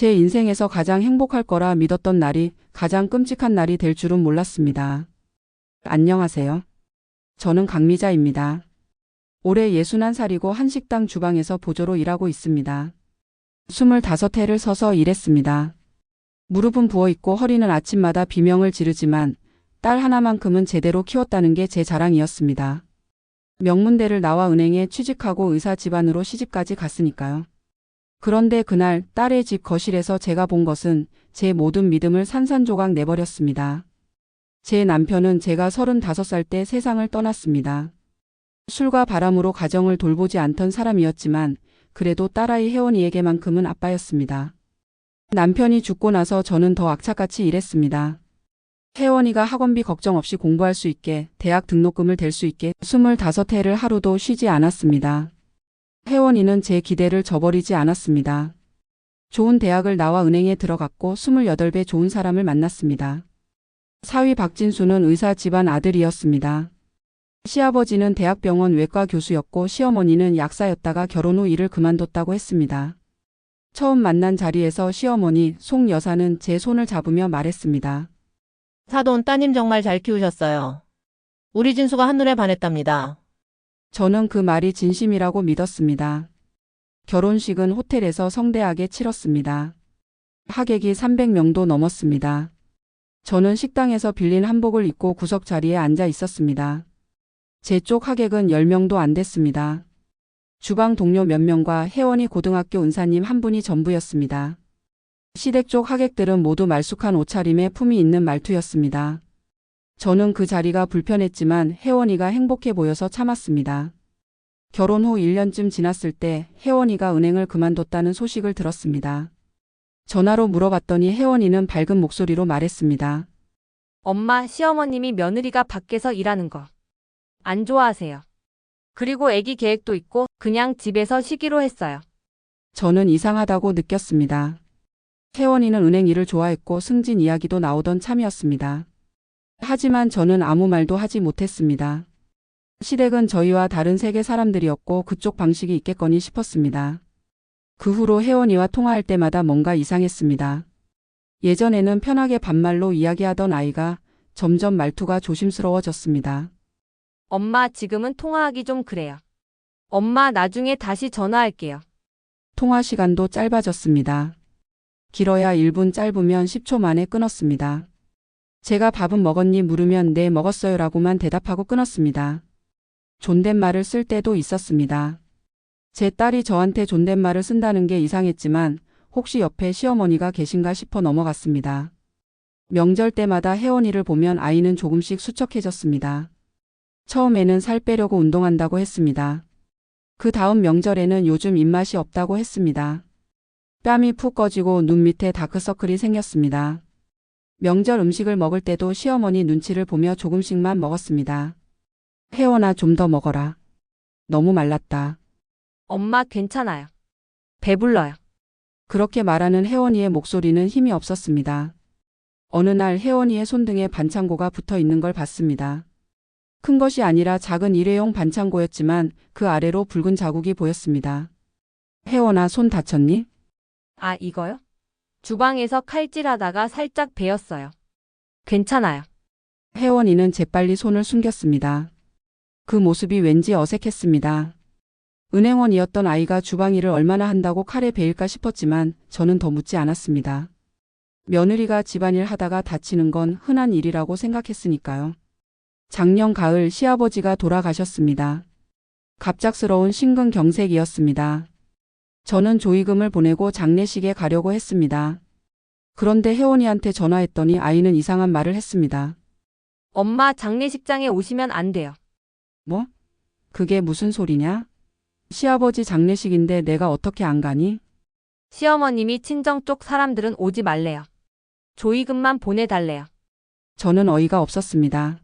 제 인생에서 가장 행복할 거라 믿었던 날이 가장 끔찍한 날이 될 줄은 몰랐습니다. 안녕하세요. 저는 강미자입니다. 올해 61살이고 한식당 주방에서 보조로 일하고 있습니다. 25해를 서서 일했습니다. 무릎은 부어있고 허리는 아침마다 비명을 지르지만 딸 하나만큼은 제대로 키웠다는 게 제 자랑이었습니다. 명문대를 나와 은행에 취직하고 의사 집안으로 시집까지 갔으니까요. 그런데 그날 딸의 집 거실에서 제가 본 것은 제 모든 믿음을 산산조각 내버렸습니다. 제 남편은 제가 35살 때 세상을 떠났습니다. 술과 바람으로 가정을 돌보지 않던 사람이었지만 그래도 딸아이 혜원이에게만큼은 아빠였습니다. 남편이 죽고 나서 저는 더 악착같이 일했습니다. 혜원이가 학원비 걱정 없이 공부할 수 있게, 대학 등록금을 댈 수 있게 25해를 하루도 쉬지 않았습니다. 혜원이는 제 기대를 저버리지 않았습니다. 좋은 대학을 나와 은행에 들어갔고 28배 좋은 사람을 만났습니다. 사위 박진수는 의사 집안 아들이었습니다. 시아버지는 대학병원 외과 교수였고 시어머니는 약사였다가 결혼 후 일을 그만뒀다고 했습니다. 처음 만난 자리에서 시어머니 송 여사는 제 손을 잡으며 말했습니다. 사돈 따님 정말 잘 키우셨어요. 우리 진수가 한눈에 반했답니다. 저는 그 말이 진심이라고 믿었습니다. 결혼식은 호텔에서 성대하게 치렀습니다. 하객이 300명도 넘었습니다. 저는 식당에서 빌린 한복을 입고 구석 자리에 앉아 있었습니다. 제 쪽 하객은 10명도 안 됐습니다. 주방 동료 몇 명과 혜원이 고등학교 은사님 한 분이 전부였습니다. 시댁 쪽 하객들은 모두 말쑥한 옷차림에 품이 있는 말투였습니다. 저는 그 자리가 불편했지만 혜원이가 행복해 보여서 참았습니다. 결혼 후 1년쯤 지났을 때 혜원이가 은행을 그만뒀다는 소식을 들었습니다. 전화로 물어봤더니 혜원이는 밝은 목소리로 말했습니다. 엄마, 시어머님이 며느리가 밖에서 일하는 거 안 좋아하세요. 그리고 아기 계획도 있고 그냥 집에서 쉬기로 했어요. 저는 이상하다고 느꼈습니다. 혜원이는 은행 일을 좋아했고 승진 이야기도 나오던 참이었습니다. 하지만 저는 아무 말도 하지 못했습니다. 시댁은 저희와 다른 세계 사람들이었고 그쪽 방식이 있겠거니 싶었습니다. 그 후로 혜원이와 통화할 때마다 뭔가 이상했습니다. 예전에는 편하게 반말로 이야기하던 아이가 점점 말투가 조심스러워졌습니다. 엄마, 지금은 통화하기 좀 그래요. 엄마, 나중에 다시 전화할게요. 통화 시간도 짧아졌습니다. 길어야 1분, 짧으면 10초 만에 끊었습니다. 제가 밥은 먹었니 물으면 네 먹었어요 라고만 대답하고 끊었습니다. 존댓말을 쓸 때도 있었습니다. 제 딸이 저한테 존댓말을 쓴다는 게 이상했지만 혹시 옆에 시어머니가 계신가 싶어 넘어갔습니다. 명절 때마다 혜원이를 보면 아이는 조금씩 수척해졌습니다. 처음에는 살 빼려고 운동한다고 했습니다. 그 다음 명절에는 요즘 입맛이 없다고 했습니다. 뺨이 푹 꺼지고 눈 밑에 다크서클이 생겼습니다. 명절 음식을 먹을 때도 시어머니 눈치를 보며 조금씩만 먹었습니다. 혜원아, 좀 더 먹어라. 너무 말랐다. 엄마, 괜찮아요. 배불러요. 그렇게 말하는 혜원이의 목소리는 힘이 없었습니다. 어느 날 혜원이의 손등에 반창고가 붙어 있는 걸 봤습니다. 큰 것이 아니라 작은 일회용 반창고였지만 그 아래로 붉은 자국이 보였습니다. 혜원아, 손 다쳤니? 아, 이거요? 주방에서 칼질하다가 살짝 베었어요. 괜찮아요. 혜원이는 재빨리 손을 숨겼습니다. 그 모습이 왠지 어색했습니다. 은행원이었던 아이가 주방 일을 얼마나 한다고 칼에 베일까 싶었지만 저는 더 묻지 않았습니다. 며느리가 집안일 하다가 다치는 건 흔한 일이라고 생각했으니까요. 작년 가을 시아버지가 돌아가셨습니다. 갑작스러운 심근경색이었습니다. 저는 조의금을 보내고 장례식에 가려고 했습니다. 그런데 혜원이한테 전화했더니 아이는 이상한 말을 했습니다. 엄마, 장례식장에 오시면 안 돼요. 뭐? 그게 무슨 소리냐? 시아버지 장례식인데 내가 어떻게 안 가니? 시어머님이 친정 쪽 사람들은 오지 말래요. 조의금만 보내달래요. 저는 어이가 없었습니다.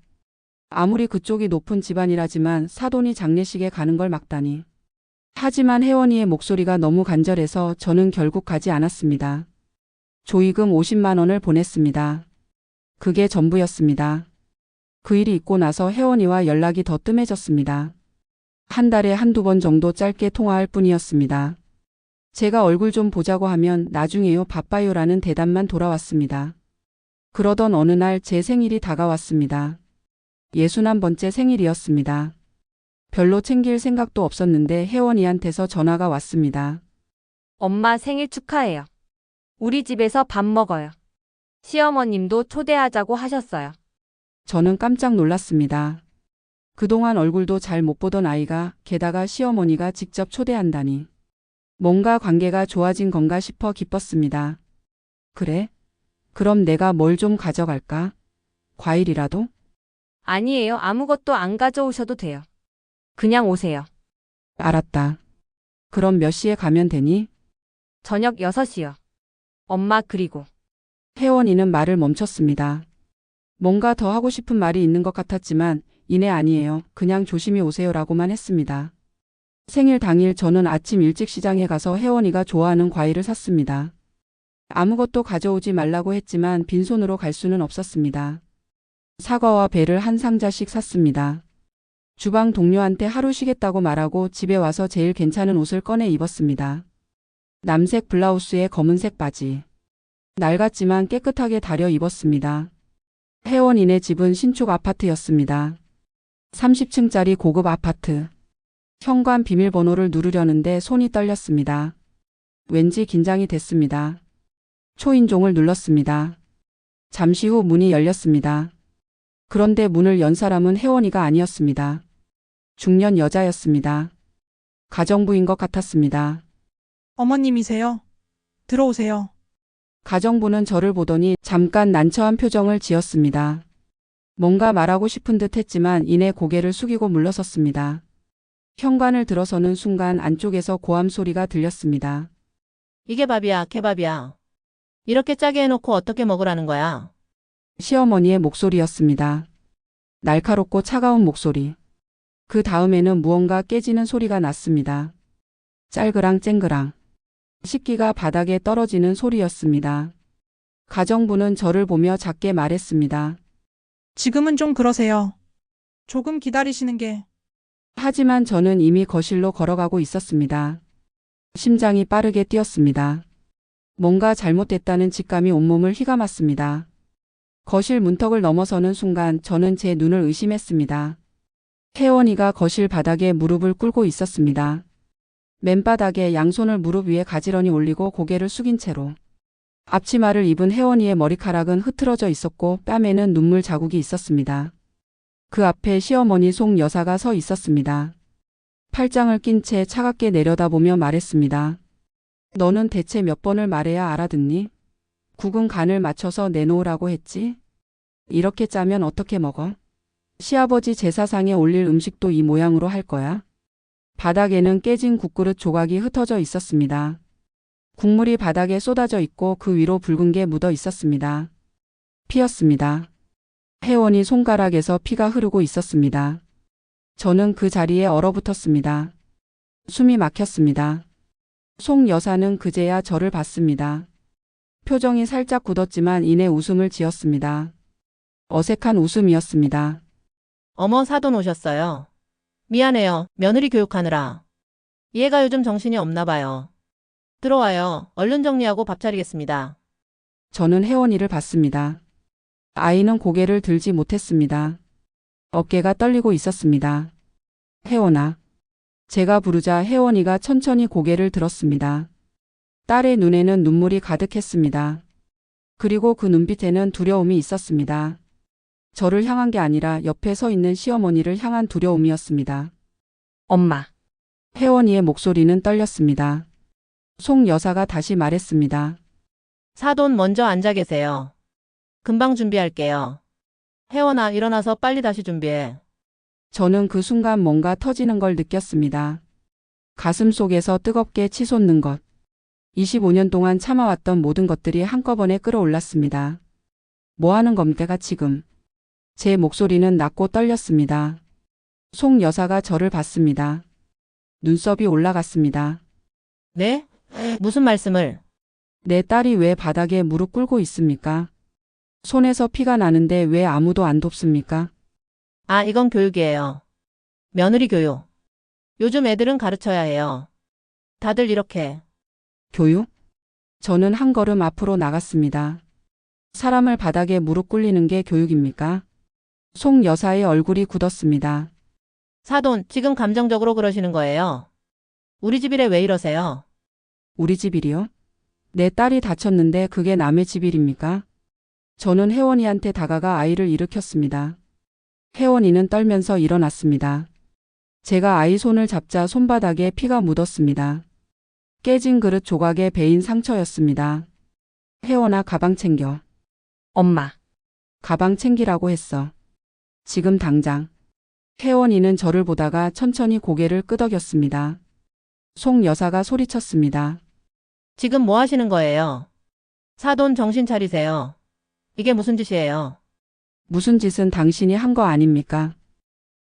아무리 그쪽이 높은 집안이라지만 사돈이 장례식에 가는 걸 막다니. 하지만 혜원이의 목소리가 너무 간절해서 저는 결국 가지 않았습니다. 조의금 50만 원을 보냈습니다. 그게 전부였습니다. 그 일이 있고 나서 혜원이와 연락이 더 뜸해졌습니다. 한 달에 한두 번 정도 짧게 통화할 뿐이었습니다. 제가 얼굴 좀 보자고 하면 나중에요 바빠요라는 대답만 돌아왔습니다. 그러던 어느 날 제 생일이 다가왔습니다. 61번째 생일이었습니다. 별로 챙길 생각도 없었는데 혜원이한테서 전화가 왔습니다. 엄마 생일 축하해요. 우리 집에서 밥 먹어요. 시어머님도 초대하자고 하셨어요. 저는 깜짝 놀랐습니다. 그동안 얼굴도 잘 못 보던 아이가 게다가 시어머니가 직접 초대한다니. 뭔가 관계가 좋아진 건가 싶어 기뻤습니다. 그래? 그럼 내가 뭘 좀 가져갈까? 과일이라도? 아니에요. 아무것도 안 가져오셔도 돼요. 그냥 오세요. 알았다. 그럼 몇 시에 가면 되니? 저녁 6시요. 엄마 그리고 혜원이는 말을 멈췄습니다. 뭔가 더 하고 싶은 말이 있는 것 같았지만 이내 아니에요. 그냥 조심히 오세요라고만 했습니다. 생일 당일 저는 아침 일찍 시장에 가서 혜원이가 좋아하는 과일을 샀습니다. 아무것도 가져오지 말라고 했지만 빈손으로 갈 수는 없었습니다. 사과와 배를 한 상자씩 샀습니다. 주방 동료한테 하루 쉬겠다고 말하고 집에 와서 제일 괜찮은 옷을 꺼내 입었습니다. 남색 블라우스에 검은색 바지. 낡았지만 깨끗하게 다려 입었습니다. 혜원이네 집은 신축 아파트였습니다. 30층짜리 고급 아파트. 현관 비밀번호를 누르려는데 손이 떨렸습니다. 왠지 긴장이 됐습니다. 초인종을 눌렀습니다. 잠시 후 문이 열렸습니다. 그런데 문을 연 사람은 혜원이가 아니었습니다. 중년 여자였습니다. 가정부인 것 같았습니다. 어머님이세요? 들어오세요. 가정부는 저를 보더니 잠깐 난처한 표정을 지었습니다. 뭔가 말하고 싶은 듯 했지만 이내 고개를 숙이고 물러섰습니다. 현관을 들어서는 순간 안쪽에서 고함 소리가 들렸습니다. 이게 밥이야, 케밥이야. 이렇게 짜게 해놓고 어떻게 먹으라는 거야? 시어머니의 목소리였습니다. 날카롭고 차가운 목소리. 그 다음에는 무언가 깨지는 소리가 났습니다. 짤그랑 쨍그랑. 식기가 바닥에 떨어지는 소리였습니다. 가정부는 저를 보며 작게 말했습니다. 지금은 좀 그러세요. 조금 기다리시는 게. 하지만 저는 이미 거실로 걸어가고 있었습니다. 심장이 빠르게 뛰었습니다. 뭔가 잘못됐다는 직감이 온몸을 휘감았습니다. 거실 문턱을 넘어서는 순간 저는 제 눈을 의심했습니다. 혜원이가 거실 바닥에 무릎을 꿇고 있었습니다. 맨바닥에 양손을 무릎 위에 가지런히 올리고 고개를 숙인 채로. 앞치마를 입은 혜원이의 머리카락은 흐트러져 있었고 뺨에는 눈물 자국이 있었습니다. 그 앞에 시어머니 송 여사가 서 있었습니다. 팔짱을 낀 채 차갑게 내려다보며 말했습니다. 너는 대체 몇 번을 말해야 알아듣니? 국은 간을 맞춰서 내놓으라고 했지? 이렇게 짜면 어떻게 먹어? 시아버지 제사상에 올릴 음식도 이 모양으로 할 거야? 바닥에는 깨진 국그릇 조각이 흩어져 있었습니다. 국물이 바닥에 쏟아져 있고 그 위로 붉은 게 묻어 있었습니다. 피였습니다. 혜원이 손가락에서 피가 흐르고 있었습니다. 저는 그 자리에 얼어붙었습니다. 숨이 막혔습니다. 송 여사는 그제야 저를 봤습니다. 표정이 살짝 굳었지만 이내 웃음을 지었습니다. 어색한 웃음이었습니다. 어머, 사돈 오셨어요. 미안해요. 며느리 교육하느라. 얘가 요즘 정신이 없나 봐요. 들어와요. 얼른 정리하고 밥 차리겠습니다. 저는 혜원이를 봤습니다. 아이는 고개를 들지 못했습니다. 어깨가 떨리고 있었습니다. 혜원아. 제가 부르자 혜원이가 천천히 고개를 들었습니다. 딸의 눈에는 눈물이 가득했습니다. 그리고 그 눈빛에는 두려움이 있었습니다. 저를 향한 게 아니라 옆에 서 있는 시어머니를 향한 두려움이었습니다. 엄마. 혜원이의 목소리는 떨렸습니다. 송 여사가 다시 말했습니다. 사돈 먼저 앉아 계세요. 금방 준비할게요. 혜원아, 일어나서 빨리 다시 준비해. 저는 그 순간 뭔가 터지는 걸 느꼈습니다. 가슴 속에서 뜨겁게 치솟는 것. 25년 동안 참아왔던 모든 것들이 한꺼번에 끌어올랐습니다. 뭐 하는 겁니까 지금? 제 목소리는 낮고 떨렸습니다. 송 여사가 저를 봤습니다. 눈썹이 올라갔습니다. 네? 무슨 말씀을? 내 딸이 왜 바닥에 무릎 꿇고 있습니까? 손에서 피가 나는데 왜 아무도 안 돕습니까? 아, 이건 교육이에요. 며느리 교육. 요즘 애들은 가르쳐야 해요. 다들 이렇게. 교육? 저는 한 걸음 앞으로 나갔습니다. 사람을 바닥에 무릎 꿇리는 게 교육입니까? 송 여사의 얼굴이 굳었습니다. 사돈, 지금 감정적으로 그러시는 거예요. 우리 집 일에 왜 이러세요? 우리 집 일이요? 내 딸이 다쳤는데 그게 남의 집 일입니까? 저는 혜원이한테 다가가 아이를 일으켰습니다. 혜원이는 떨면서 일어났습니다. 제가 아이 손을 잡자 손바닥에 피가 묻었습니다. 깨진 그릇 조각에 베인 상처였습니다. 혜원아, 가방 챙겨. 엄마. 가방 챙기라고 했어. 지금 당장. 혜원이는 저를 보다가 천천히 고개를 끄덕였습니다. 송 여사가 소리쳤습니다. 지금 뭐 하시는 거예요? 사돈 정신 차리세요. 이게 무슨 짓이에요? 무슨 짓은 당신이 한 거 아닙니까?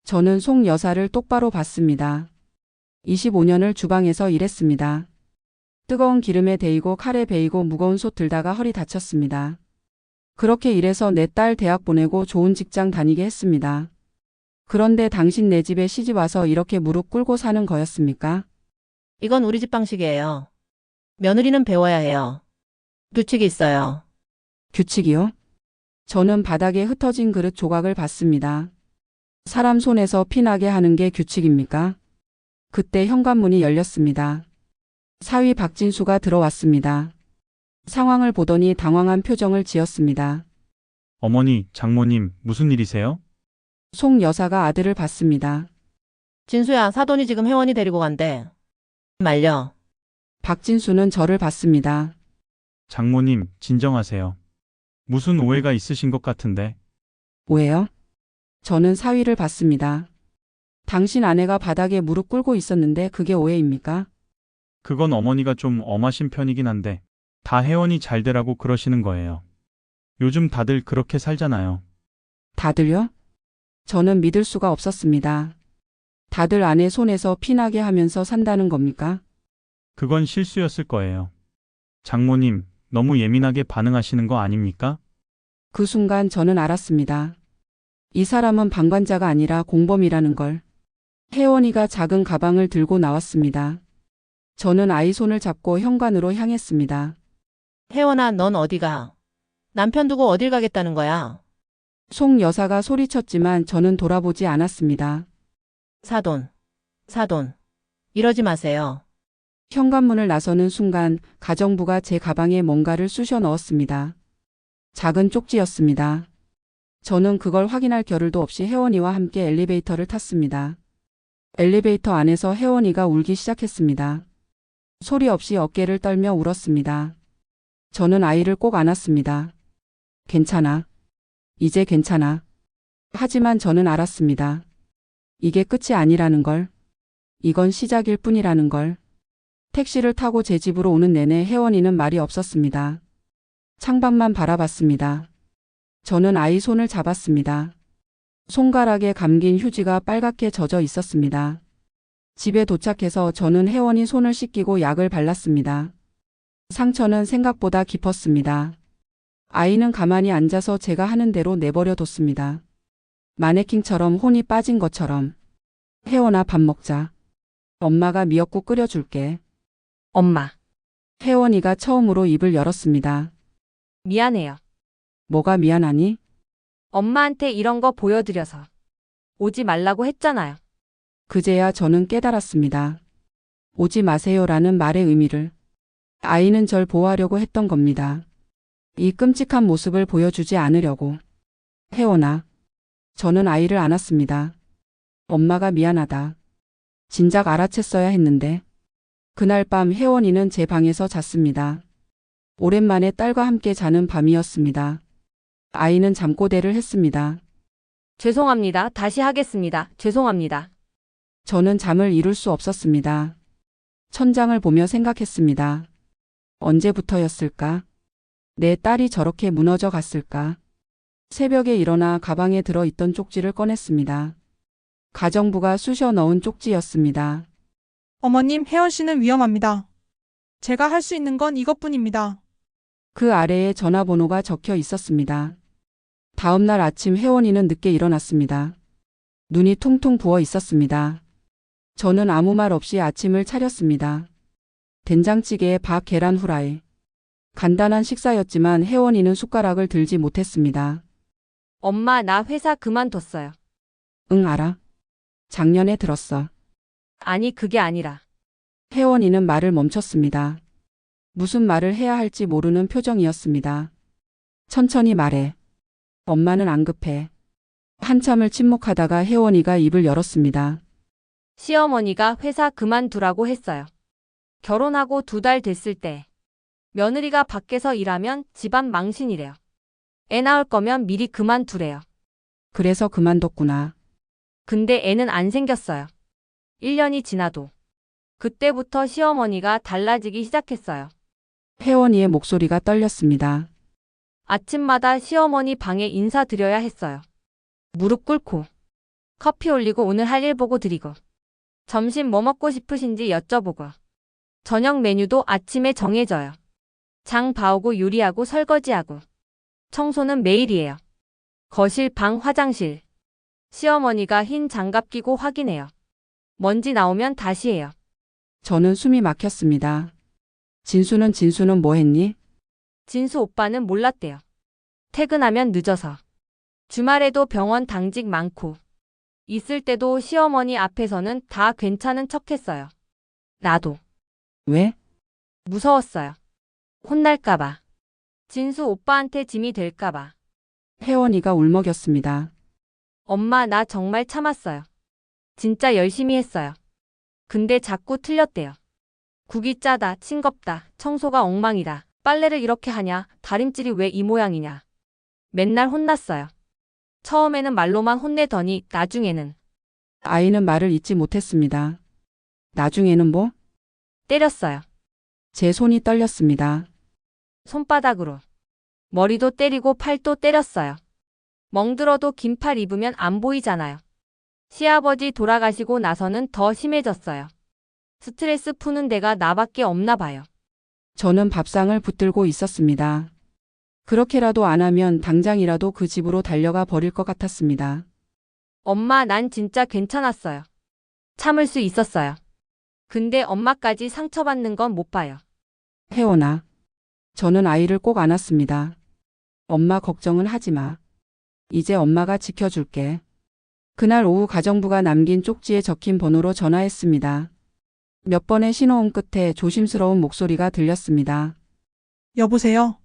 저는 송 여사를 똑바로 봤습니다. 25년을 주방에서 일했습니다. 뜨거운 기름에 데이고 칼에 베이고 무거운 솥 들다가 허리 다쳤습니다. 그렇게 일해서 내 딸 대학 보내고 좋은 직장 다니게 했습니다. 그런데 당신 내 집에 시집 와서 이렇게 무릎 꿇고 사는 거였습니까? 이건 우리 집 방식이에요. 며느리는 배워야 해요. 규칙이 있어요. 규칙이요? 저는 바닥에 흩어진 그릇 조각을 봤습니다. 사람 손에서 피나게 하는 게 규칙입니까? 그때 현관문이 열렸습니다. 사위 박진수가 들어왔습니다. 상황을 보더니 당황한 표정을 지었습니다. 어머니, 장모님, 무슨 일이세요? 송 여사가 아들을 봤습니다. 진수야, 사돈이 지금 혜원이 데리고 간대. 말려. 박진수는 저를 봤습니다. 장모님, 진정하세요. 무슨 오해가 있으신 것 같은데. 왜요? 저는 사위를 봤습니다. 당신 아내가 바닥에 무릎 꿇고 있었는데 그게 오해입니까? 그건 어머니가 좀 엄하신 편이긴 한데 다 혜원이 잘 되라고 그러시는 거예요. 요즘 다들 그렇게 살잖아요. 다들요? 저는 믿을 수가 없었습니다. 다들 아내 손에서 피나게 하면서 산다는 겁니까? 그건 실수였을 거예요. 장모님, 너무 예민하게 반응하시는 거 아닙니까? 그 순간 저는 알았습니다. 이 사람은 방관자가 아니라 공범이라는 걸. 혜원이가 작은 가방을 들고 나왔습니다. 저는 아이 손을 잡고 현관으로 향했습니다. 혜원아, 넌 어디가? 남편 두고 어딜 가겠다는 거야? 송 여사가 소리쳤지만 저는 돌아보지 않았습니다. 사돈. 사돈. 이러지 마세요. 현관문을 나서는 순간 가정부가 제 가방에 뭔가를 쑤셔 넣었습니다. 작은 쪽지였습니다. 저는 그걸 확인할 겨를도 없이 혜원이와 함께 엘리베이터를 탔습니다. 엘리베이터 안에서 혜원이가 울기 시작했습니다. 소리 없이 어깨를 떨며 울었습니다. 저는 아이를 꼭 안았습니다. 괜찮아. 이제 괜찮아. 하지만 저는 알았습니다. 이게 끝이 아니라는 걸. 이건 시작일 뿐이라는 걸. 택시를 타고 제 집으로 오는 내내 혜원이는 말이 없었습니다. 창밖만 바라봤습니다. 저는 아이 손을 잡았습니다. 손가락에 감긴 휴지가 빨갛게 젖어 있었습니다. 집에 도착해서 저는 혜원이 손을 씻기고 약을 발랐습니다. 상처는 생각보다 깊었습니다. 아이는 가만히 앉아서 제가 하는 대로 내버려 뒀습니다. 마네킹처럼 혼이 빠진 것처럼. 혜원아, 밥 먹자. 엄마가 미역국 끓여줄게. 엄마. 혜원이가 처음으로 입을 열었습니다. 미안해요. 뭐가 미안하니? 엄마한테 이런 거 보여드려서. 오지 말라고 했잖아요. 그제야 저는 깨달았습니다. 오지 마세요라는 말의 의미를. 아이는 절 보호하려고 했던 겁니다. 이 끔찍한 모습을 보여주지 않으려고. 혜원아. 저는 아이를 안았습니다. 엄마가 미안하다. 진작 알아챘어야 했는데. 그날 밤 혜원이는 제 방에서 잤습니다. 오랜만에 딸과 함께 자는 밤이었습니다. 아이는 잠꼬대를 했습니다. 죄송합니다. 다시 하겠습니다. 죄송합니다. 저는 잠을 이룰 수 없었습니다. 천장을 보며 생각했습니다. 언제부터였을까? 내 딸이 저렇게 무너져 갔을까? 새벽에 일어나 가방에 들어있던 쪽지를 꺼냈습니다. 가정부가 쑤셔 넣은 쪽지였습니다. 어머님, 혜원 씨는 위험합니다. 제가 할 수 있는 건 이것뿐입니다. 그 아래에 전화번호가 적혀 있었습니다. 다음 날 아침 혜원이는 늦게 일어났습니다. 눈이 퉁퉁 부어 있었습니다. 저는 아무 말 없이 아침을 차렸습니다. 된장찌개에 밥, 계란 후라이. 간단한 식사였지만 혜원이는 숟가락을 들지 못했습니다. 엄마, 나 회사 그만뒀어요. 응, 알아. 작년에 들었어. 아니, 그게 아니라. 혜원이는 말을 멈췄습니다. 무슨 말을 해야 할지 모르는 표정이었습니다. 천천히 말해. 엄마는 안 급해. 한참을 침묵하다가 혜원이가 입을 열었습니다. 시어머니가 회사 그만두라고 했어요. 결혼하고 2달 됐을 때. 며느리가 밖에서 일하면 집안 망신이래요. 애 낳을 거면 미리 그만두래요. 그래서 그만뒀구나. 근데 애는 안 생겼어요. 1년이 지나도. 그때부터 시어머니가 달라지기 시작했어요. 혜원이의 목소리가 떨렸습니다. 아침마다 시어머니 방에 인사드려야 했어요. 무릎 꿇고. 커피 올리고 오늘 할 일 보고 드리고. 점심 뭐 먹고 싶으신지 여쭤보고. 저녁 메뉴도 아침에 정해져요. 장 봐오고 요리하고 설거지하고. 청소는 매일이에요. 거실, 방, 화장실. 시어머니가 흰 장갑 끼고 확인해요. 먼지 나오면 다시 해요. 저는 숨이 막혔습니다. 진수는 뭐 했니? 진수 오빠는 몰랐대요. 퇴근하면 늦어서. 주말에도 병원 당직 많고. 있을 때도 시어머니 앞에서는 다 괜찮은 척 했어요. 나도. 왜? 무서웠어요. 혼날까봐. 진수 오빠한테 짐이 될까봐. 혜원이가 울먹였습니다. 엄마, 나 정말 참았어요. 진짜 열심히 했어요. 근데 자꾸 틀렸대요. 국이 짜다, 싱겁다, 청소가 엉망이다, 빨래를 이렇게 하냐, 다림질이 왜 이 모양이냐. 맨날 혼났어요. 처음에는 말로만 혼내더니 나중에는 아이는 말을 잇지 못했습니다. 나중에는 뭐? 때렸어요. 제 손이 떨렸습니다. 손바닥으로. 머리도 때리고 팔도 때렸어요. 멍들어도 긴 팔 입으면 안 보이잖아요. 시아버지 돌아가시고 나서는 더 심해졌어요. 스트레스 푸는 데가 나밖에 없나 봐요. 저는 밥상을 붙들고 있었습니다. 그렇게라도 안 하면 당장이라도 그 집으로 달려가 버릴 것 같았습니다. 엄마, 난 진짜 괜찮았어요. 참을 수 있었어요. 근데 엄마까지 상처받는 건 못 봐요. 혜원아. 저는 아이를 꼭 안았습니다. 엄마 걱정은 하지 마. 이제 엄마가 지켜줄게. 그날 오후 가정부가 남긴 쪽지에 적힌 번호로 전화했습니다. 몇 번의 신호음 끝에 조심스러운 목소리가 들렸습니다. 여보세요?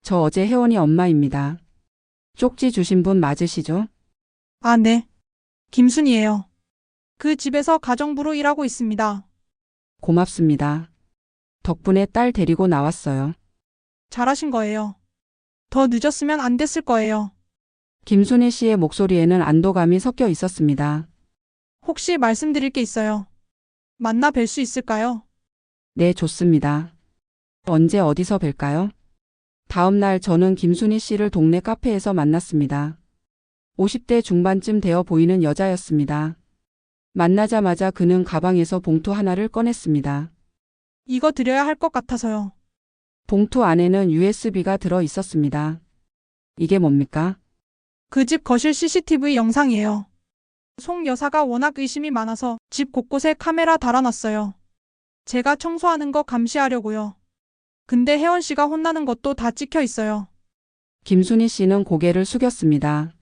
저 어제 혜원이 엄마입니다. 쪽지 주신 분 맞으시죠? 아, 네. 김순이에요. 그 집에서 가정부로 일하고 있습니다. 고맙습니다. 덕분에 딸 데리고 나왔어요. 잘하신 거예요. 더 늦었으면 안 됐을 거예요. 김순희 씨의 목소리에는 안도감이 섞여 있었습니다. 혹시 말씀드릴 게 있어요. 만나 뵐 수 있을까요? 네, 좋습니다. 언제 어디서 뵐까요? 다음 날 저는 김순희 씨를 동네 카페에서 만났습니다. 50대 중반쯤 되어 보이는 여자였습니다. 만나자마자 그는 가방에서 봉투 하나를 꺼냈습니다. 이거 드려야 할 것 같아서요. 봉투 안에는 USB가 들어 있었습니다. 이게 뭡니까? 그 집 거실 CCTV 영상이에요. 송 여사가 워낙 의심이 많아서 집 곳곳에 카메라 달아놨어요. 제가 청소하는 거 감시하려고요. 근데 혜원 씨가 혼나는 것도 다 찍혀 있어요. 김순희 씨는 고개를 숙였습니다.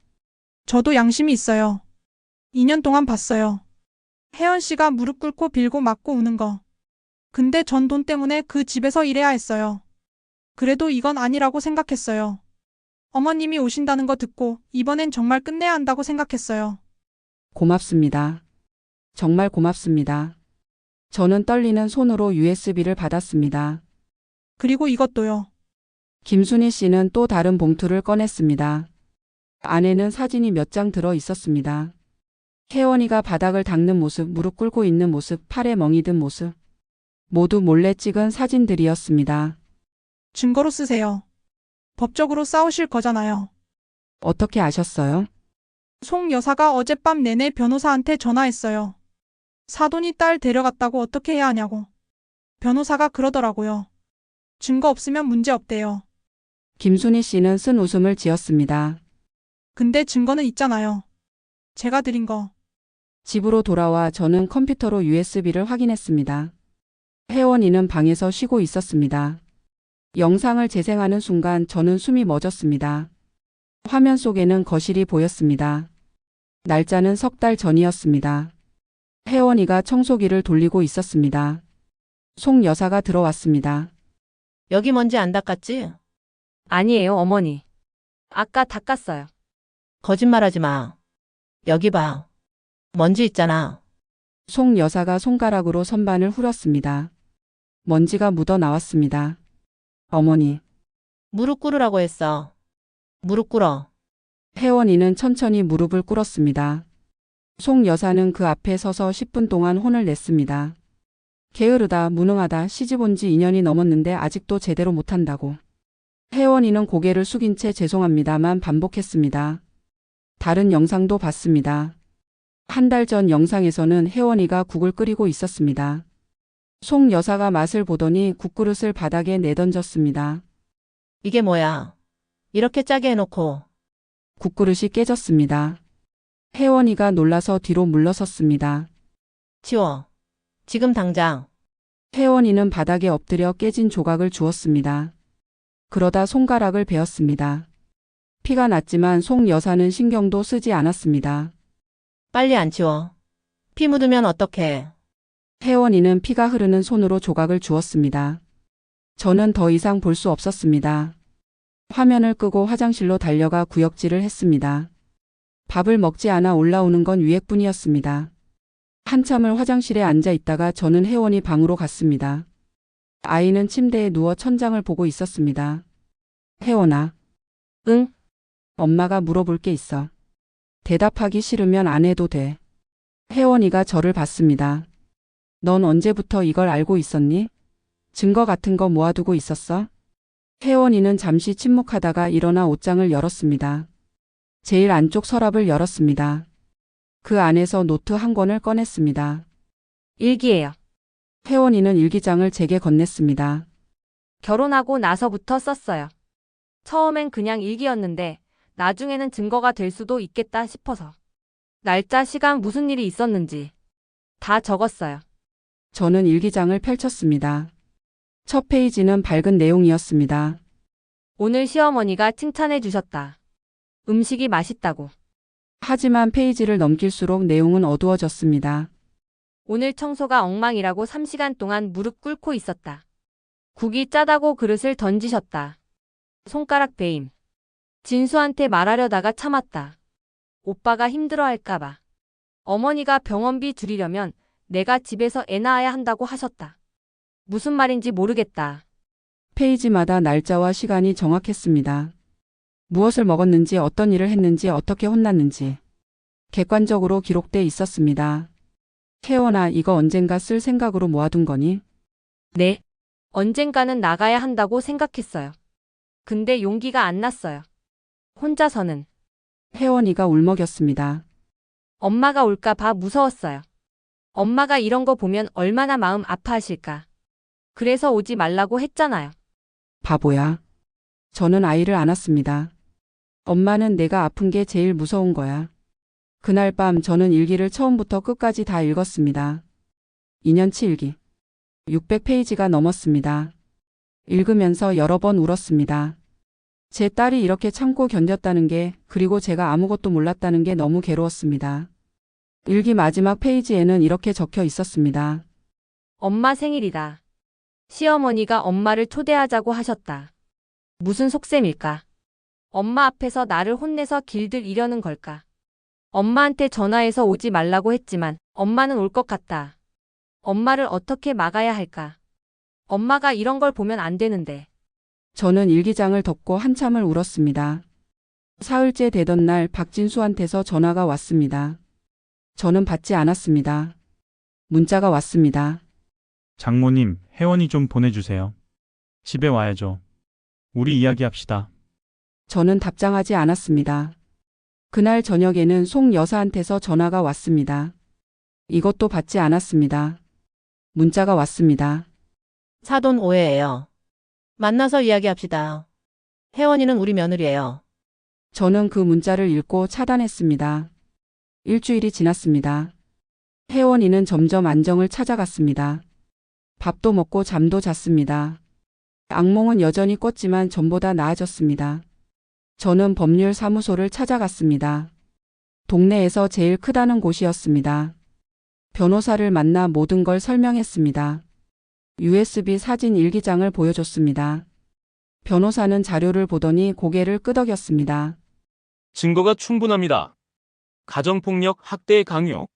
저도 양심이 있어요. 2년 동안 봤어요. 혜원 씨가 무릎 꿇고 빌고 맞고 우는 거. 근데 전 돈 때문에 그 집에서 일해야 했어요. 그래도 이건 아니라고 생각했어요. 어머님이 오신다는 거 듣고 이번엔 정말 끝내야 한다고 생각했어요. 고맙습니다. 정말 고맙습니다. 저는 떨리는 손으로 USB를 받았습니다. 그리고 이것도요. 김순희 씨는 또 다른 봉투를 꺼냈습니다. 안에는 사진이 몇 장 들어 있었습니다. 혜원이가 바닥을 닦는 모습, 무릎 꿇고 있는 모습, 팔에 멍이 든 모습. 모두 몰래 찍은 사진들이었습니다. 증거로 쓰세요. 법적으로 싸우실 거잖아요. 어떻게 아셨어요? 송 여사가 어젯밤 내내 변호사한테 전화했어요. 사돈이 딸 데려갔다고 어떻게 해야 하냐고. 변호사가 그러더라고요. 증거 없으면 문제 없대요. 김순희 씨는 쓴 웃음을 지었습니다. 근데 증거는 있잖아요. 제가 드린 거. 집으로 돌아와 저는 컴퓨터로 USB를 확인했습니다. 혜원이는 방에서 쉬고 있었습니다. 영상을 재생하는 순간 저는 숨이 멎었습니다. 화면 속에는 거실이 보였습니다. 날짜는 3달 전이었습니다. 혜원이가 청소기를 돌리고 있었습니다. 송 여사가 들어왔습니다. 여기 먼지 안 닦았지? 아니에요, 어머니. 아까 닦았어요. 거짓말하지 마. 여기 봐. 먼지 있잖아. 송 여사가 손가락으로 선반을 후렸습니다. 먼지가 묻어 나왔습니다. 어머니, 무릎 꿇으라고 했어. 무릎 꿇어. 혜원이는 천천히 무릎을 꿇었습니다. 송 여사는 그 앞에 서서 10분 동안 혼을 냈습니다. 게으르다, 무능하다, 시집 온 지 2년이 넘었는데 아직도 제대로 못한다고. 혜원이는 고개를 숙인 채 죄송합니다만 반복했습니다. 다른 영상도 봤습니다. 한 달 전 영상에서는 혜원이가 국을 끓이고 있었습니다. 송 여사가 맛을 보더니 국그릇을 바닥에 내던졌습니다. 이게 뭐야? 이렇게 짜게 해놓고. 국그릇이 깨졌습니다. 혜원이가 놀라서 뒤로 물러섰습니다. 치워. 지금 당장. 혜원이는 바닥에 엎드려 깨진 조각을 주웠습니다. 그러다 손가락을 베었습니다. 피가 났지만 송 여사는 신경도 쓰지 않았습니다. 빨리 안 치워. 피 묻으면 어떡해. 혜원이는 피가 흐르는 손으로 조각을 주었습니다. 저는 더 이상 볼 수 없었습니다. 화면을 끄고 화장실로 달려가 구역질을 했습니다. 밥을 먹지 않아 올라오는 건 위액뿐이었습니다. 한참을 화장실에 앉아 있다가 저는 혜원이 방으로 갔습니다. 아이는 침대에 누워 천장을 보고 있었습니다. 혜원아. 응? 엄마가 물어볼 게 있어. 대답하기 싫으면 안 해도 돼. 혜원이가 저를 봤습니다. 넌 언제부터 이걸 알고 있었니? 증거 같은 거 모아두고 있었어? 혜원이는 잠시 침묵하다가 일어나 옷장을 열었습니다. 제일 안쪽 서랍을 열었습니다. 그 안에서 노트 한 권을 꺼냈습니다. 일기예요. 혜원이는 일기장을 제게 건넸습니다. 결혼하고 나서부터 썼어요. 처음엔 그냥 일기였는데 나중에는 증거가 될 수도 있겠다 싶어서. 날짜, 시간, 무슨 일이 있었는지 다 적었어요. 저는 일기장을 펼쳤습니다. 첫 페이지는 밝은 내용이었습니다. 오늘 시어머니가 칭찬해 주셨다. 음식이 맛있다고. 하지만 페이지를 넘길수록 내용은 어두워졌습니다. 오늘 청소가 엉망이라고 3시간 동안 무릎 꿇고 있었다. 국이 짜다고 그릇을 던지셨다. 손가락 베임. 진수한테 말하려다가 참았다. 오빠가 힘들어할까봐. 어머니가 병원비 줄이려면 내가 집에서 애 낳아야 한다고 하셨다. 무슨 말인지 모르겠다. 페이지마다 날짜와 시간이 정확했습니다. 무엇을 먹었는지, 어떤 일을 했는지, 어떻게 혼났는지 객관적으로 기록돼 있었습니다. 혜원아, 이거 언젠가 쓸 생각으로 모아둔 거니? 네. 언젠가는 나가야 한다고 생각했어요. 근데 용기가 안 났어요. 혼자서는. 혜원이가 울먹였습니다. 엄마가 올까봐 무서웠어요. 엄마가 이런 거 보면 얼마나 마음 아파하실까. 그래서 오지 말라고 했잖아요. 바보야. 저는 아이를 안았습니다. 엄마는 내가 아픈 게 제일 무서운 거야. 그날 밤 저는 일기를 처음부터 끝까지 다 읽었습니다. 2년치 일기. 600페이지가 넘었습니다. 읽으면서 여러 번 울었습니다. 제 딸이 이렇게 참고 견뎠다는 게, 그리고 제가 아무것도 몰랐다는 게 너무 괴로웠습니다. 일기 마지막 페이지에는 이렇게 적혀 있었습니다. 엄마 생일이다. 시어머니가 엄마를 초대하자고 하셨다. 무슨 속셈일까? 엄마 앞에서 나를 혼내서 길들 이려는 걸까? 엄마한테 전화해서 오지 말라고 했지만 엄마는 올 것 같다. 엄마를 어떻게 막아야 할까? 엄마가 이런 걸 보면 안 되는데. 저는 일기장을 덮고 한참을 울었습니다. 사흘째 되던 날 박진수한테서 전화가 왔습니다. 저는 받지 않았습니다. 문자가 왔습니다. 장모님, 혜원이 좀 보내주세요. 집에 와야죠. 우리 이야기합시다. 저는 답장하지 않았습니다. 그날 저녁에는 송 여사한테서 전화가 왔습니다. 이것도 받지 않았습니다. 문자가 왔습니다. 사돈 오해예요. 만나서 이야기합시다. 혜원이는 우리 며느리예요. 저는 그 문자를 읽고 차단했습니다. 일주일이 지났습니다. 혜원이는 점점 안정을 찾아갔습니다. 밥도 먹고 잠도 잤습니다. 악몽은 여전히 꿨지만 전보다 나아졌습니다. 저는 법률사무소를 찾아갔습니다. 동네에서 제일 크다는 곳이었습니다. 변호사를 만나 모든 걸 설명했습니다. USB 사진 일기장을 보여줬습니다. 변호사는 자료를 보더니 고개를 끄덕였습니다. 증거가 충분합니다. 가정폭력, 학대, 강요,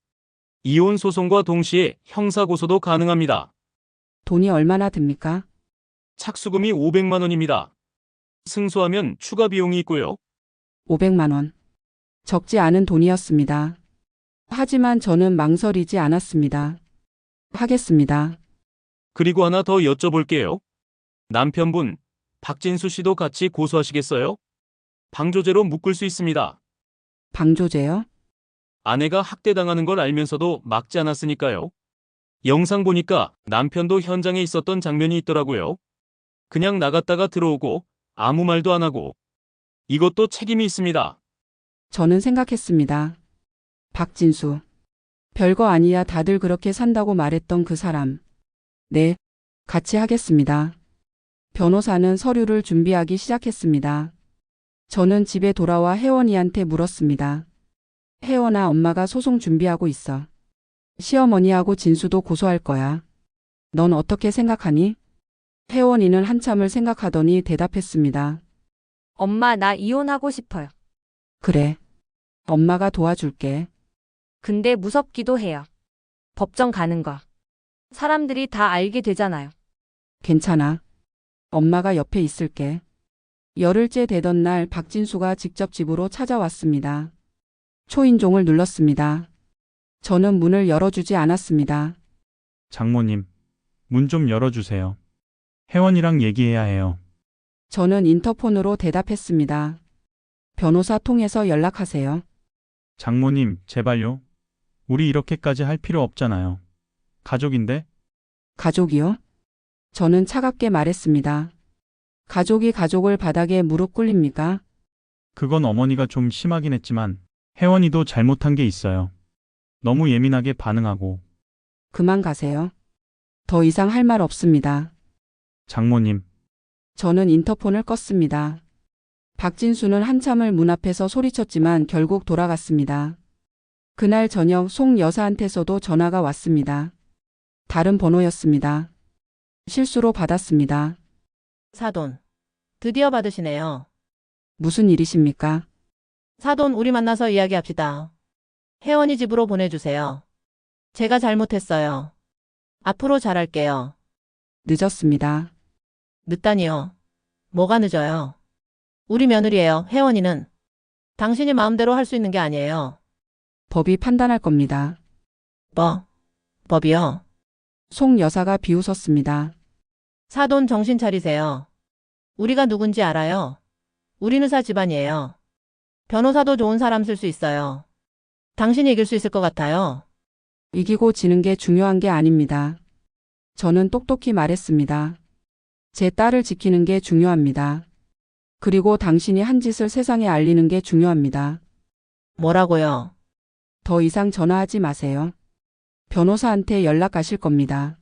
이혼 소송과 동시에 형사고소도 가능합니다. 돈이 얼마나 듭니까? 착수금이 500만 원입니다. 승소하면 추가 비용이 있고요. 500만 원. 적지 않은 돈이었습니다. 하지만 저는 망설이지 않았습니다. 하겠습니다. 그리고 하나 더 여쭤볼게요. 남편분, 박진수 씨도 같이 고소하시겠어요? 방조제로 묶을 수 있습니다. 방조제요? 아내가 학대당하는 걸 알면서도 막지 않았으니까요. 영상 보니까 남편도 현장에 있었던 장면이 있더라고요. 그냥 나갔다가 들어오고 아무 말도 안 하고. 이것도 책임이 있습니다. 저는 생각했습니다. 박진수. 별거 아니야 다들 그렇게 산다고 말했던 그 사람. 네, 같이 하겠습니다. 변호사는 서류를 준비하기 시작했습니다. 저는 집에 돌아와 혜원이한테 물었습니다. 혜원아, 엄마가 소송 준비하고 있어. 시어머니하고 진수도 고소할 거야. 넌 어떻게 생각하니? 혜원이는 한참을 생각하더니 대답했습니다. 엄마, 나 이혼하고 싶어요. 그래. 엄마가 도와줄게. 근데 무섭기도 해요. 법정 가는 거. 사람들이 다 알게 되잖아요. 괜찮아. 엄마가 옆에 있을게. 열흘째 되던 날 박진수가 직접 집으로 찾아왔습니다. 초인종을 눌렀습니다. 저는 문을 열어주지 않았습니다. 장모님, 문 좀 열어주세요. 혜원이랑 얘기해야 해요. 저는 인터폰으로 대답했습니다. 변호사 통해서 연락하세요. 장모님, 제발요. 우리 이렇게까지 할 필요 없잖아요. 가족인데? 가족이요? 저는 차갑게 말했습니다. 가족이 가족을 바닥에 무릎 꿇립니까? 그건 어머니가 좀 심하긴 했지만 혜원이도 잘못한 게 있어요. 너무 예민하게 반응하고. 그만 가세요. 더 이상 할 말 없습니다. 장모님, 저는 인터폰을 껐습니다. 박진수는 한참을 문 앞에서 소리쳤지만 결국 돌아갔습니다. 그날 저녁 송 여사한테서도 전화가 왔습니다. 다른 번호였습니다. 실수로 받았습니다. 사돈. 드디어 받으시네요. 무슨 일이십니까? 사돈, 우리 만나서 이야기합시다. 혜원이 집으로 보내주세요. 제가 잘못했어요. 앞으로 잘할게요. 늦었습니다. 늦다니요. 뭐가 늦어요? 우리 며느리예요, 혜원이는. 당신이 마음대로 할 수 있는 게 아니에요. 법이 판단할 겁니다. 법이요? 송 여사가 비웃었습니다. 사돈, 정신 차리세요. 우리가 누군지 알아요. 우리는 사 집안이에요. 변호사도 좋은 사람 쓸 수 있어요. 당신이 이길 수 있을 것 같아요. 이기고 지는 게 중요한 게 아닙니다. 저는 똑똑히 말했습니다. 제 딸을 지키는 게 중요합니다. 그리고 당신이 한 짓을 세상에 알리는 게 중요합니다. 뭐라고요? 더 이상 전화하지 마세요. 변호사한테 연락 가실 겁니다.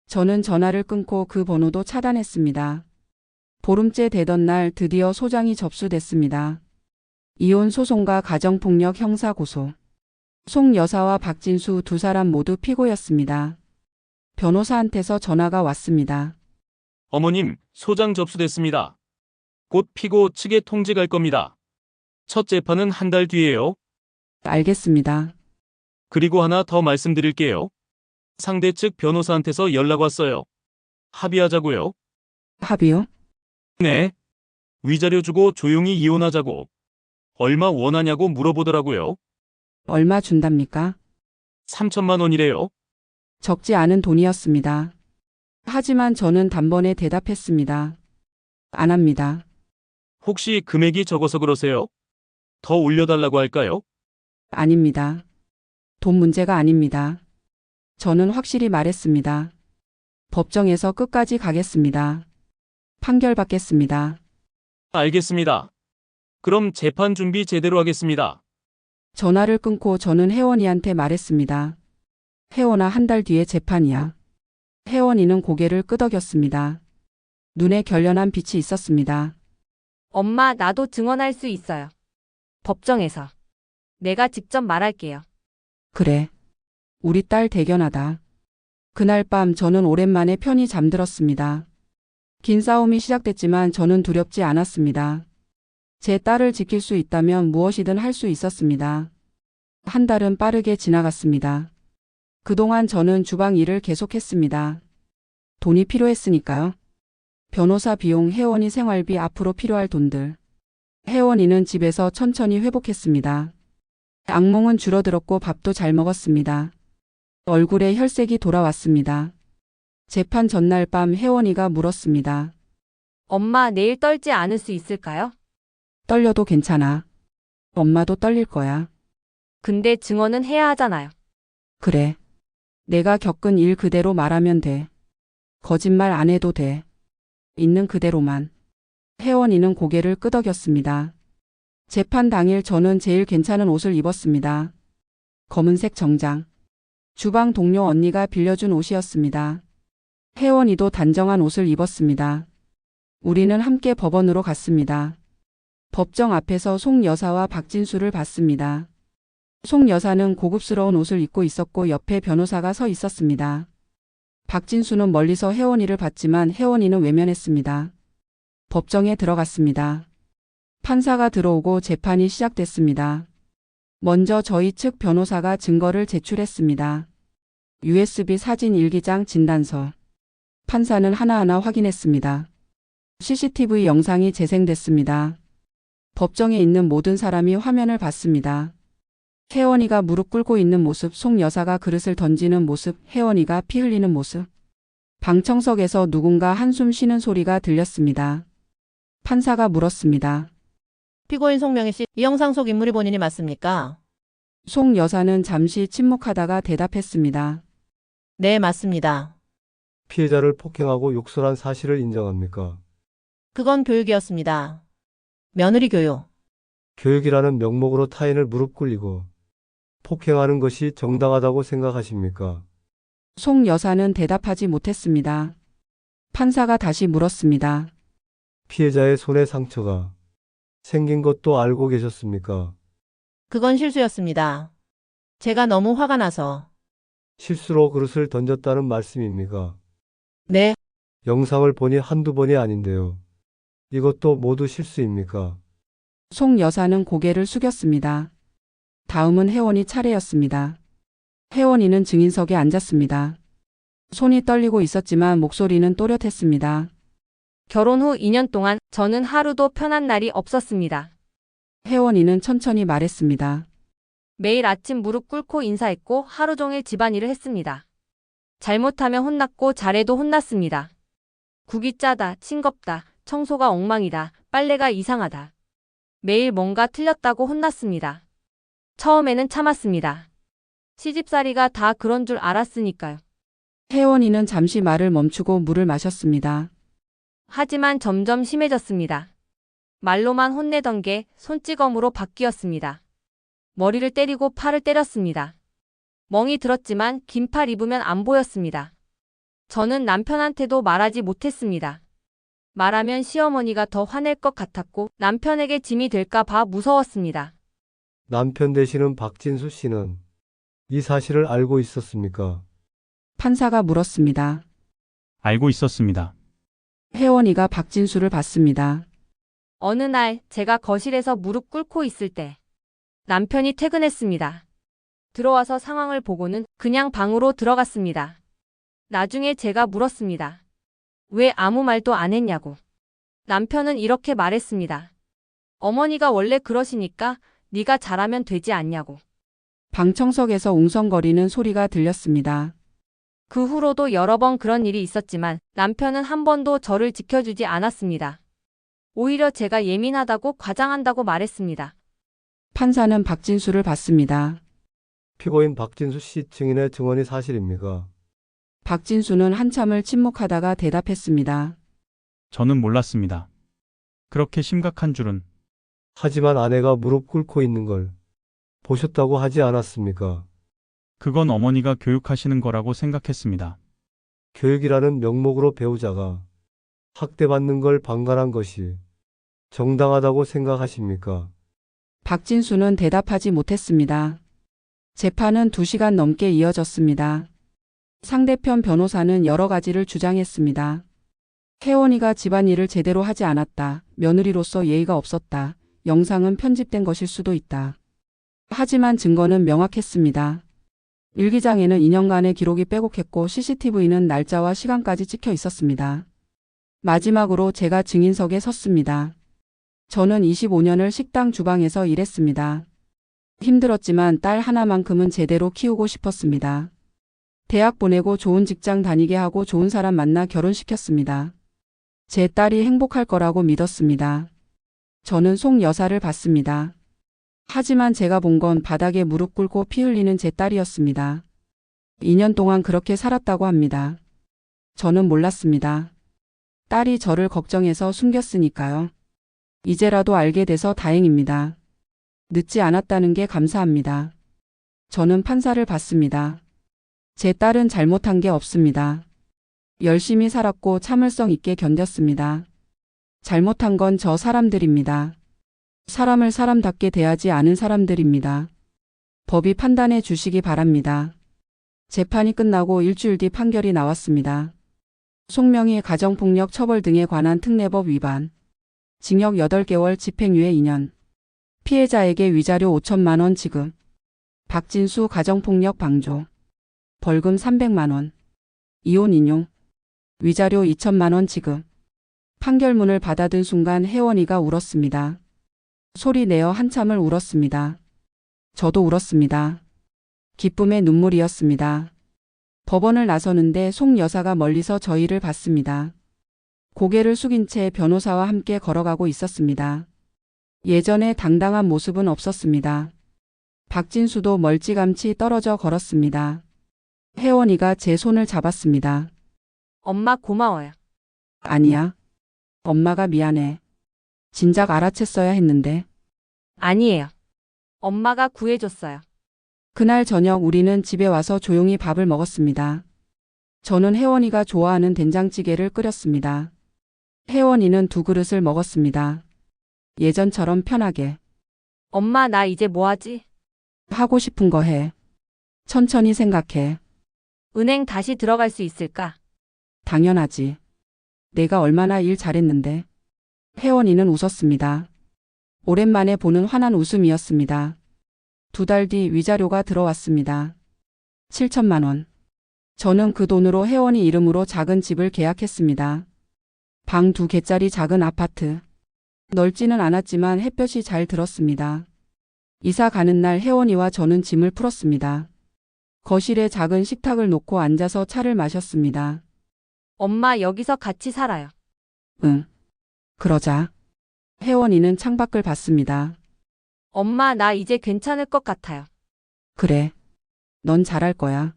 저는 전화를 끊고 그 번호도 차단했습니다. 보름째 되던 날 드디어 소장이 접수됐습니다. 이혼 소송과 가정폭력 형사고소. 송 여사와 박진수 두 사람 모두 피고였습니다. 변호사한테서 전화가 왔습니다. 어머님, 소장 접수됐습니다. 곧 피고 측에 통지 갈 겁니다. 첫 재판은 한 달 뒤에요. 알겠습니다. 그리고 하나 더 말씀드릴게요. 상대 측 변호사한테서 연락 왔어요. 합의하자고요. 합의요? 네. 위자료 주고 조용히 이혼하자고. 얼마 원하냐고 물어보더라고요. 얼마 준답니까? 3천만 원이래요. 적지 않은 돈이었습니다. 하지만 저는 단번에 대답했습니다. 안 합니다. 혹시 금액이 적어서 그러세요? 더 올려달라고 할까요? 아닙니다. 돈 문제가 아닙니다. 저는 확실히 말했습니다. 법정에서 끝까지 가겠습니다. 판결 받겠습니다. 알겠습니다. 그럼 재판 준비 제대로 하겠습니다. 전화를 끊고 저는 혜원이한테 말했습니다. 혜원아, 한 달 뒤에 재판이야. 혜원이는 고개를 끄덕였습니다. 눈에 결연한 빛이 있었습니다. 엄마, 나도 증언할 수 있어요. 법정에서. 내가 직접 말할게요. 그래. 우리 딸 대견하다. 그날 밤 저는 오랜만에 편히 잠들었습니다. 긴 싸움이 시작됐지만 저는 두렵지 않았습니다. 제 딸을 지킬 수 있다면 무엇이든 할 수 있었습니다. 한 달은 빠르게 지나갔습니다. 그동안 저는 주방 일을 계속했습니다. 돈이 필요했으니까요. 변호사 비용, 혜원이 생활비, 앞으로 필요할 돈들. 혜원이는 집에서 천천히 회복했습니다. 악몽은 줄어들었고 밥도 잘 먹었습니다. 얼굴에 혈색이 돌아왔습니다. 재판 전날 밤 혜원이가 물었습니다. 엄마, 내일 떨지 않을 수 있을까요? 떨려도 괜찮아. 엄마도 떨릴 거야. 근데 증언은 해야 하잖아요. 그래. 내가 겪은 일 그대로 말하면 돼. 거짓말 안 해도 돼. 있는 그대로만. 혜원이는 고개를 끄덕였습니다. 재판 당일 저는 제일 괜찮은 옷을 입었습니다. 검은색 정장. 주방 동료 언니가 빌려준 옷이었습니다. 혜원이도 단정한 옷을 입었습니다. 우리는 함께 법원으로 갔습니다. 법정 앞에서 송 여사와 박진수를 봤습니다. 송 여사는 고급스러운 옷을 입고 있었고 옆에 변호사가 서 있었습니다. 박진수는 멀리서 혜원이를 봤지만 혜원이는 외면했습니다. 법정에 들어갔습니다. 판사가 들어오고 재판이 시작됐습니다. 먼저 저희 측 변호사가 증거를 제출했습니다. USB 사진 일기장, 진단서. 판사는 하나하나 확인했습니다. CCTV 영상이 재생됐습니다. 법정에 있는 모든 사람이 화면을 봤습니다. 혜원이가 무릎 꿇고 있는 모습, 송 여사가 그릇을 던지는 모습, 혜원이가 피 흘리는 모습. 방청석에서 누군가 한숨 쉬는 소리가 들렸습니다. 판사가 물었습니다. 피고인 송명희 씨, 이 영상 속 인물이 본인이 맞습니까? 송 여사는 잠시 침묵하다가 대답했습니다. 네, 맞습니다. 피해자를 폭행하고 욕설한 사실을 인정합니까? 그건 교육이었습니다. 며느리 교육. 교육이라는 명목으로 타인을 무릎 꿇리고 폭행하는 것이 정당하다고 생각하십니까? 송 여사는 대답하지 못했습니다. 판사가 다시 물었습니다. 피해자의 손에 상처가 생긴 것도 알고 계셨습니까? 그건 실수였습니다. 제가 너무 화가 나서. 실수로 그릇을 던졌다는 말씀입니까? 네, 영상을 보니 한두 번이 아닌데요. 이것도 모두 실수입니까? 송 여사는 고개를 숙였습니다. 다음은 혜원이 차례였습니다. 혜원이는 증인석에 앉았습니다. 손이 떨리고 있었지만 목소리는 또렷했습니다. 결혼 후 2년 동안 저는 하루도 편한 날이 없었습니다. 혜원이는 천천히 말했습니다. 매일 아침 무릎 꿇고 인사했고 하루 종일 집안일을 했습니다. 잘못하면 혼났고 잘해도 혼났습니다. 국이 짜다, 싱겁다, 청소가 엉망이다, 빨래가 이상하다. 매일 뭔가 틀렸다고 혼났습니다. 처음에는 참았습니다. 시집살이가 다 그런 줄 알았으니까요. 혜원이는 잠시 말을 멈추고 물을 마셨습니다. 하지만 점점 심해졌습니다. 말로만 혼내던 게 손찌검으로 바뀌었습니다. 머리를 때리고 팔을 때렸습니다. 멍이 들었지만 긴 팔 입으면 안 보였습니다. 저는 남편한테도 말하지 못했습니다. 말하면 시어머니가 더 화낼 것 같았고 남편에게 짐이 될까 봐 무서웠습니다. 남편 되시는 박진수 씨는 이 사실을 알고 있었습니까? 판사가 물었습니다. 알고 있었습니다. 혜원이가 박진수를 봤습니다. 어느 날 제가 거실에서 무릎 꿇고 있을 때 남편이 퇴근했습니다. 들어와서 상황을 보고는 그냥 방으로 들어갔습니다. 나중에 제가 물었습니다. 왜 아무 말도 안 했냐고. 남편은 이렇게 말했습니다. 어머니가 원래 그러시니까 네가 잘하면 되지 않냐고. 방청석에서 웅성거리는 소리가 들렸습니다. 그 후로도 여러 번 그런 일이 있었지만 남편은 한 번도 저를 지켜주지 않았습니다. 오히려 제가 예민하다고 과장한다고 말했습니다. 판사는 박진수를 봤습니다. 피고인 박진수 씨 증인의 증언이 사실입니까? 박진수는 한참을 침묵하다가 대답했습니다. 저는 몰랐습니다. 그렇게 심각한 줄은. 하지만 아내가 무릎 꿇고 있는 걸 보셨다고 하지 않았습니까? 그건 어머니가 교육하시는 거라고 생각했습니다. 교육이라는 명목으로 배우자가 학대받는 걸 방관한 것이 정당하다고 생각하십니까? 박진수는 대답하지 못했습니다. 재판은 2시간 넘게 이어졌습니다. 상대편 변호사는 여러 가지를 주장했습니다. 혜원이가 집안일을 제대로 하지 않았다. 며느리로서 예의가 없었다. 영상은 편집된 것일 수도 있다. 하지만 증거는 명확했습니다. 일기장에는 2년간의 기록이 빼곡했고 CCTV는 날짜와 시간까지 찍혀 있었습니다. 마지막으로 제가 증인석에 섰습니다. 저는 25년을 식당 주방에서 일했습니다. 힘들었지만 딸 하나만큼은 제대로 키우고 싶었습니다. 대학 보내고 좋은 직장 다니게 하고 좋은 사람 만나 결혼시켰습니다. 제 딸이 행복할 거라고 믿었습니다. 저는 송 여사를 봤습니다. 하지만 제가 본 건 바닥에 무릎 꿇고 피 흘리는 제 딸이었습니다. 2년 동안 그렇게 살았다고 합니다. 저는 몰랐습니다. 딸이 저를 걱정해서 숨겼으니까요. 이제라도 알게 돼서 다행입니다. 늦지 않았다는 게 감사합니다. 저는 판사를 받습니다. 제 딸은 잘못한 게 없습니다. 열심히 살았고 참을성 있게 견뎠습니다. 잘못한 건 저 사람들입니다. 사람을 사람답게 대하지 않은 사람들입니다. 법이 판단해 주시기 바랍니다. 재판이 끝나고 일주일 뒤 판결이 나왔습니다. 송명희 가정폭력 처벌 등에 관한 특례법 위반. 징역 8개월 집행유예 2년. 피해자에게 위자료 5천만 원 지급. 박진수 가정폭력 방조. 벌금 300만 원. 이혼 인용. 위자료 2천만 원 지급. 판결문을 받아든 순간 혜원이가 울었습니다. 소리 내어 한참을 울었습니다. 저도 울었습니다. 기쁨의 눈물이었습니다. 법원을 나서는데 송 여사가 멀리서 저희를 봤습니다. 고개를 숙인 채 변호사와 함께 걸어가고 있었습니다. 예전에 당당한 모습은 없었습니다. 박진수도 멀찌감치 떨어져 걸었습니다. 혜원이가 제 손을 잡았습니다. 엄마 고마워요. 아니야. 엄마가 미안해. 진작 알아챘어야 했는데. 아니에요. 엄마가 구해줬어요. 그날 저녁 우리는 집에 와서 조용히 밥을 먹었습니다. 저는 혜원이가 좋아하는 된장찌개를 끓였습니다. 혜원이는 2그릇을 먹었습니다. 예전처럼 편하게. 엄마 나 이제 뭐하지? 하고 싶은 거 해. 천천히 생각해. 은행 다시 들어갈 수 있을까? 당연하지. 내가 얼마나 일 잘했는데. 혜원이는 웃었습니다. 오랜만에 보는 환한 웃음이었습니다. 2달 뒤 위자료가 들어왔습니다. 7천만 원. 저는 그 돈으로 혜원이 이름으로 작은 집을 계약했습니다. 방 2개짜리 작은 아파트. 넓지는 않았지만 햇볕이 잘 들었습니다. 이사 가는 날 혜원이와 저는 짐을 풀었습니다. 거실에 작은 식탁을 놓고 앉아서 차를 마셨습니다. 엄마 여기서 같이 살아요. 응. 그러자. 혜원이는 창밖을 봤습니다. 엄마 나 이제 괜찮을 것 같아요. 그래. 넌 잘할 거야.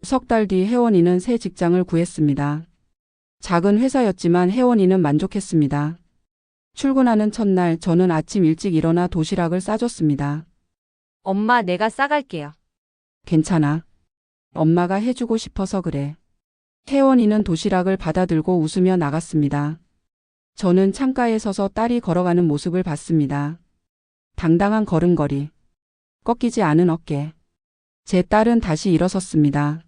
석 달 뒤 혜원이는 새 직장을 구했습니다. 작은 회사였지만 혜원이는 만족했습니다. 출근하는 첫날 저는 아침 일찍 일어나 도시락을 싸줬습니다. 엄마 내가 싸갈게요. 괜찮아. 엄마가 해주고 싶어서 그래. 혜원이는 도시락을 받아들고 웃으며 나갔습니다. 저는 창가에 서서 딸이 걸어가는 모습을 봤습니다. 당당한 걸음걸이. 꺾이지 않은 어깨. 제 딸은 다시 일어섰습니다.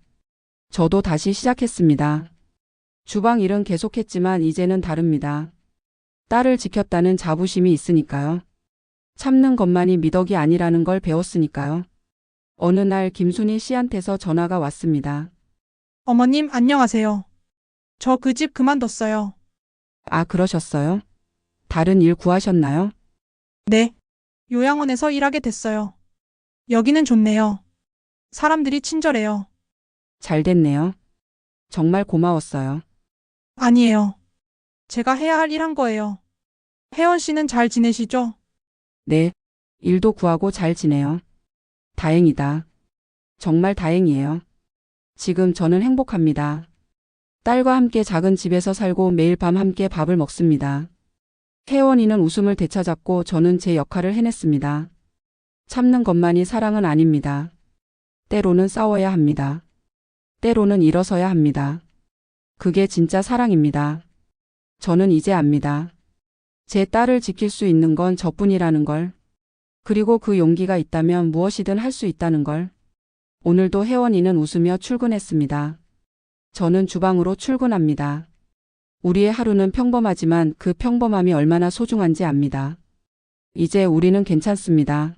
저도 다시 시작했습니다. 주방 일은 계속했지만 이제는 다릅니다. 딸을 지켰다는 자부심이 있으니까요. 참는 것만이 미덕이 아니라는 걸 배웠으니까요. 어느 날 김순희 씨한테서 전화가 왔습니다. 어머님, 안녕하세요. 저 그 집 그만뒀어요. 아, 그러셨어요? 다른 일 구하셨나요? 네. 요양원에서 일하게 됐어요. 여기는 좋네요. 사람들이 친절해요. 잘 됐네요. 정말 고마웠어요. 아니에요. 제가 해야 할 일 한 거예요. 혜원 씨는 잘 지내시죠? 네, 일도 구하고 잘 지내요. 다행이다. 정말 다행이에요. 지금 저는 행복합니다. 딸과 함께 작은 집에서 살고 매일 밤 함께 밥을 먹습니다. 혜원이는 웃음을 되찾았고 저는 제 역할을 해냈습니다. 참는 것만이 사랑은 아닙니다. 때로는 싸워야 합니다. 때로는 일어서야 합니다. 그게 진짜 사랑입니다. 저는 이제 압니다. 제 딸을 지킬 수 있는 건 저뿐이라는 걸. 그리고 그 용기가 있다면 무엇이든 할 수 있다는 걸. 오늘도 혜원이는 웃으며 출근했습니다. 저는 주방으로 출근합니다. 우리의 하루는 평범하지만 그 평범함이 얼마나 소중한지 압니다. 이제 우리는 괜찮습니다.